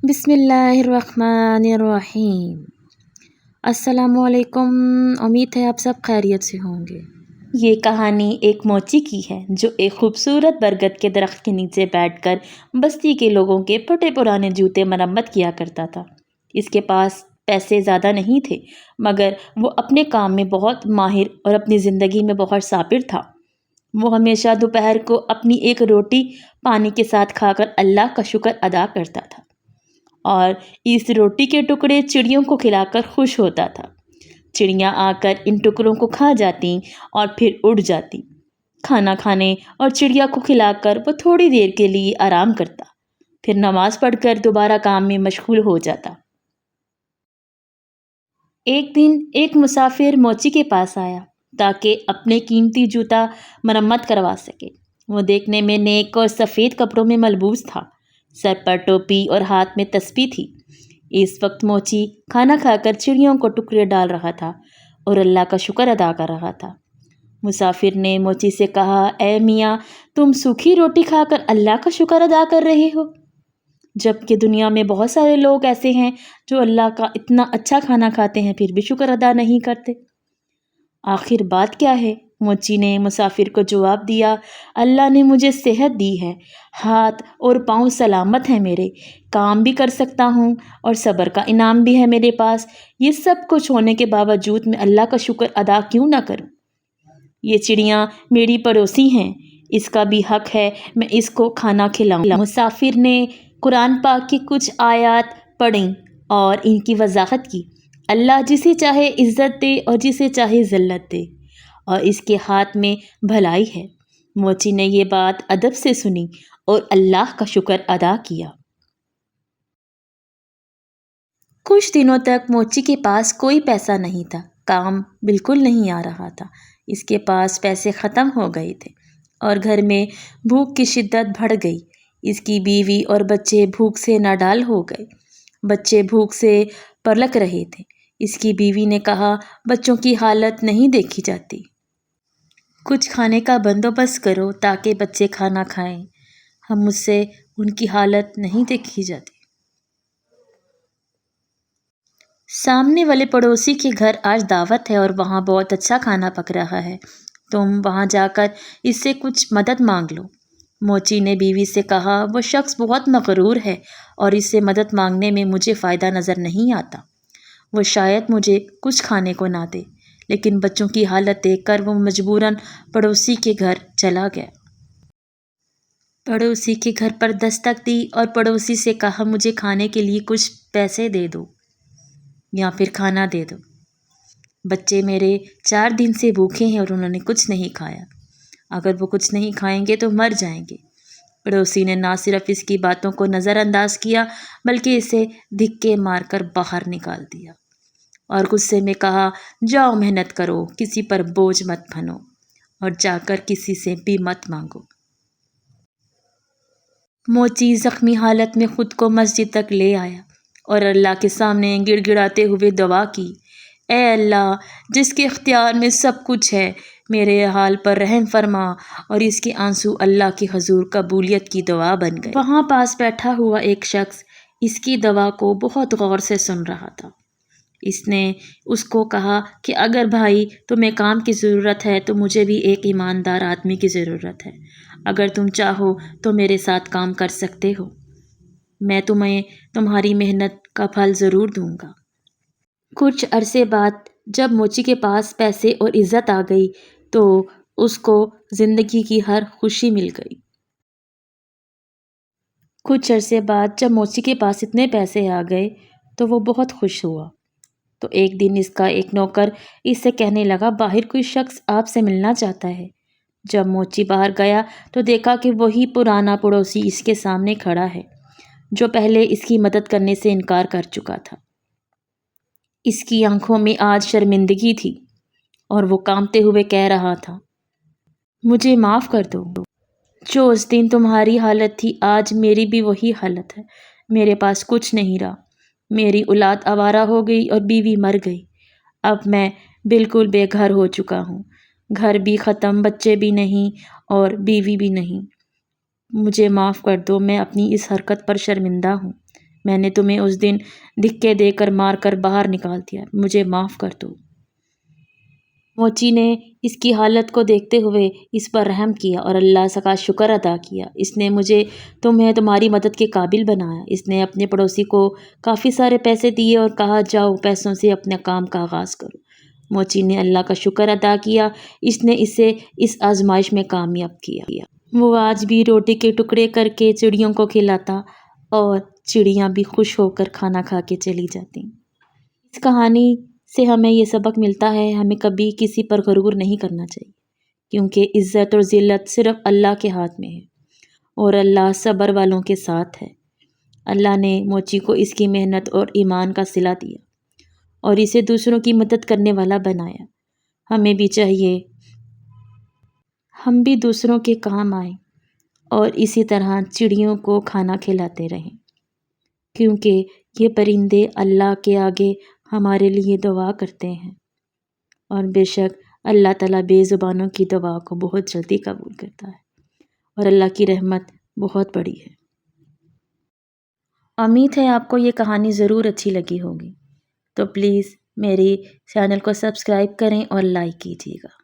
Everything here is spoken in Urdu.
بسم اللہ الرحمن الرحیم۔ السلام علیکم، امید ہے آپ سب خیریت سے ہوں گے۔ یہ کہانی ایک موچی کی ہے جو ایک خوبصورت برگد کے درخت کے نیچے بیٹھ کر بستی کے لوگوں کے پھٹے پرانے جوتے مرمت کیا کرتا تھا۔ اس کے پاس پیسے زیادہ نہیں تھے، مگر وہ اپنے کام میں بہت ماہر اور اپنی زندگی میں بہت صابر تھا۔ وہ ہمیشہ دوپہر کو اپنی ایک روٹی پانی کے ساتھ کھا کر اللہ کا شکر ادا کرتا تھا، اور اس روٹی کے ٹکڑے چڑیوں کو کھلا کر خوش ہوتا تھا۔ چڑیاں آ کر ان ٹکڑوں کو کھا جاتیں اور پھر اڑ جاتیں۔ کھانا کھانے اور چڑیا کو کھلا کر وہ تھوڑی دیر کے لیے آرام کرتا، پھر نماز پڑھ کر دوبارہ کام میں مشغول ہو جاتا۔ ایک دن ایک مسافر موچی کے پاس آیا تاکہ اپنے قیمتی جوتا مرمت کروا سکے۔ وہ دیکھنے میں نیک اور سفید کپڑوں میں ملبوس تھا، سر پر ٹوپی اور ہاتھ میں تسبیح تھی۔ اس وقت موچی کھانا کھا کر چڑیوں کو ٹکڑے ڈال رہا تھا اور اللہ کا شکر ادا کر رہا تھا۔ مسافر نے موچی سے کہا، اے میاں، تم سوکھی روٹی کھا کر اللہ کا شکر ادا کر رہے ہو، جبکہ دنیا میں بہت سارے لوگ ایسے ہیں جو اللہ کا اتنا اچھا کھانا کھاتے ہیں پھر بھی شکر ادا نہیں کرتے۔ آخر بات کیا ہے؟ موچی نے مسافر کو جواب دیا، اللہ نے مجھے صحت دی ہے، ہاتھ اور پاؤں سلامت ہیں میرے، کام بھی کر سکتا ہوں اور صبر کا انعام بھی ہے میرے پاس۔ یہ سب کچھ ہونے کے باوجود میں اللہ کا شکر ادا کیوں نہ کروں؟ یہ چڑیاں میری پڑوسی ہیں، اس کا بھی حق ہے میں اس کو کھانا کھلاؤں۔ مسافر نے قرآن پاک کی کچھ آیات پڑھیں اور ان کی وضاحت کی۔ اللہ جسے چاہے عزت دے اور جسے چاہے ذلت دے، اور اس کے ہاتھ میں بھلائی ہے۔ موچی نے یہ بات ادب سے سنی اور اللہ کا شکر ادا کیا۔ کچھ دنوں تک موچی کے پاس کوئی پیسہ نہیں تھا، کام بالکل نہیں آ رہا تھا، اس کے پاس پیسے ختم ہو گئے تھے اور گھر میں بھوک کی شدت بڑھ گئی۔ اس کی بیوی اور بچے بھوک سے ناڈال ہو گئے، بچے بھوک سے پلک رہے تھے۔ اس کی بیوی نے کہا، بچوں کی حالت نہیں دیکھی جاتی، کچھ کھانے کا بندوبست کرو تاکہ بچے کھانا کھائیں، مجھ سے ان کی حالت نہیں دیکھی جاتی۔ سامنے والے پڑوسی کے گھر آج دعوت ہے اور وہاں بہت اچھا کھانا پک رہا ہے، تم وہاں جا کر اس سے کچھ مدد مانگ لو۔ موچی نے بیوی سے کہا، وہ شخص بہت مغرور ہے اور اس سے مدد مانگنے میں مجھے فائدہ نظر نہیں آتا۔ وہ شاید مجھے کچھ کھانے کو نہ دے، لیکن بچوں کی حالت دیکھ کر وہ مجبوراً پڑوسی کے گھر چلا گیا۔ پڑوسی کے گھر پر دستک دی اور پڑوسی سے کہا، مجھے کھانے کے لیے کچھ پیسے دے دو یا پھر کھانا دے دو، بچے میرے 4 دن سے بھوکے ہیں اور انہوں نے کچھ نہیں کھایا، اگر وہ کچھ نہیں کھائیں گے تو مر جائیں گے۔ پڑوسی نے نہ صرف اس کی باتوں کو نظر انداز کیا بلکہ اسے دھکے مار کر باہر نکال دیا اور غصے میں کہا، جاؤ محنت کرو، کسی پر بوجھ مت بنو اور جا کر کسی سے بھی مت مانگو۔ موچی زخمی حالت میں خود کو مسجد تک لے آیا اور اللہ کے سامنے گڑ گڑاتے ہوئے دعا کی، اے اللہ جس کے اختیار میں سب کچھ ہے، میرے حال پر رحم فرما۔ اور اس کے آنسو اللہ کے حضور قبولیت کی دعا بن گئے۔ وہاں پاس بیٹھا ہوا ایک شخص اس کی دعا کو بہت غور سے سن رہا تھا۔ اس نے اس کو کہا کہ اگر بھائی تمہیں کام کی ضرورت ہے تو مجھے بھی ایک ایماندار آدمی کی ضرورت ہے، اگر تم چاہو تو میرے ساتھ کام کر سکتے ہو، میں تمہیں تمہاری محنت کا پھل ضرور دوں گا۔ کچھ عرصے بعد جب موچی کے پاس پیسے اور عزت آ گئی تو اس کو زندگی کی ہر خوشی مل گئی۔ کچھ عرصے بعد جب موچی کے پاس اتنے پیسے آ گئے تو وہ بہت خوش ہوا۔ تو ایک دن اس کا ایک نوکر اس سے کہنے لگا، باہر کوئی شخص آپ سے ملنا چاہتا ہے۔ جب موچی باہر گیا تو دیکھا کہ وہی پرانا پڑوسی اس کے سامنے کھڑا ہے جو پہلے اس کی مدد کرنے سے انکار کر چکا تھا۔ اس کی آنکھوں میں آج شرمندگی تھی اور وہ کانپتے ہوئے کہہ رہا تھا، مجھے معاف کر دو، جو اس دن تمہاری حالت تھی آج میری بھی وہی حالت ہے، میرے پاس کچھ نہیں رہا، میری اولاد آوارہ ہو گئی اور بیوی مر گئی، اب میں بالکل بے گھر ہو چکا ہوں، گھر بھی ختم، بچے بھی نہیں اور بیوی بھی نہیں، مجھے معاف کر دو، میں اپنی اس حرکت پر شرمندہ ہوں، میں نے تمہیں اس دن دھکے دے کر مار کر باہر نکال دیا، مجھے معاف کر دو۔ موچی نے اس کی حالت کو دیکھتے ہوئے اس پر رحم کیا اور اللہ کا شکر ادا کیا۔ اس نے مجھے تمہاری مدد کے قابل بنایا۔ اس نے اپنے پڑوسی کو کافی سارے پیسے دیے اور کہا جاؤ پیسوں سے اپنے کام کا آغاز کرو۔ موچی نے اللہ کا شکر ادا کیا، اس نے اسے اس آزمائش میں کامیاب کیا۔ وہ آج بھی روٹی کے ٹکڑے کر کے چڑیوں کو کھلاتا اور چڑیاں بھی خوش ہو کر کھانا کھا کے چلی جاتی۔ اس کہانی سے ہمیں یہ سبق ملتا ہے، ہمیں کبھی کسی پر غرور نہیں کرنا چاہیے، کیونکہ عزت اور ذلت صرف اللہ کے ہاتھ میں ہے اور اللہ صبر والوں کے ساتھ ہے۔ اللہ نے موچی کو اس کی محنت اور ایمان کا صلہ دیا اور اسے دوسروں کی مدد کرنے والا بنایا۔ ہمیں بھی چاہیے ہم بھی دوسروں کے کام آئیں اور اسی طرح چڑیوں کو کھانا کھلاتے رہیں، کیونکہ یہ پرندے اللہ کے آگے ہمارے لیے دعا کرتے ہیں اور بے شک اللہ تعالیٰ بے زبانوں کی دعا کو بہت جلدی قبول کرتا ہے اور اللہ کی رحمت بہت بڑی ہے۔ امید ہے آپ کو یہ کہانی ضرور اچھی لگی ہوگی، تو پلیز میری چینل کو سبسکرائب کریں اور لائک کیجیے گا۔